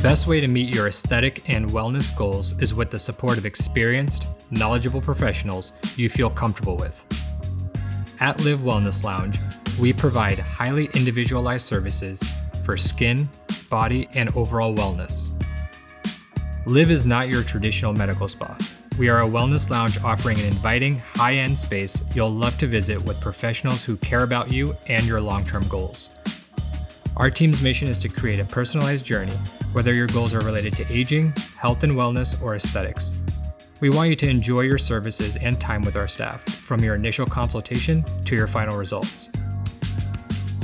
best way to meet your aesthetic and wellness goals is with the support of experienced, knowledgeable professionals you feel comfortable with. At LIV Wellness Lounge, we provide highly individualized services for skin, body, and overall wellness. LIV is not your traditional medical spa. We are a wellness lounge offering an inviting, high-end space you'll love to visit with professionals who care about you and your long-term goals. Our team's mission is to create a personalized journey, whether your goals are related to aging, health and wellness, or aesthetics. We want you to enjoy your services and time with our staff, from your initial consultation to your final results.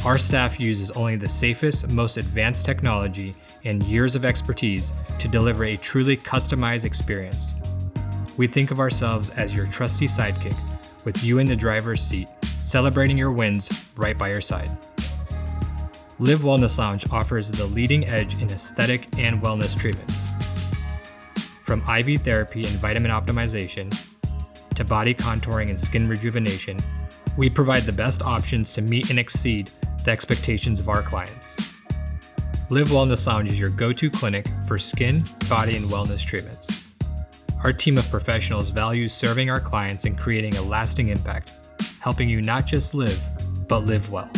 Our staff uses only the safest, most advanced technology and years of expertise to deliver a truly customized experience. We think of ourselves as your trusty sidekick, with you in the driver's seat, celebrating your wins right by your side. LIV Wellness Lounge offers the leading edge in aesthetic and wellness treatments. From IV therapy and vitamin optimization to body contouring and skin rejuvenation, we provide the best options to meet and exceed the expectations of our clients. LIV Wellness Lounge is your go-to clinic for skin, body, and wellness treatments. Our team of professionals values serving our clients and creating a lasting impact, helping you not just live, but live well.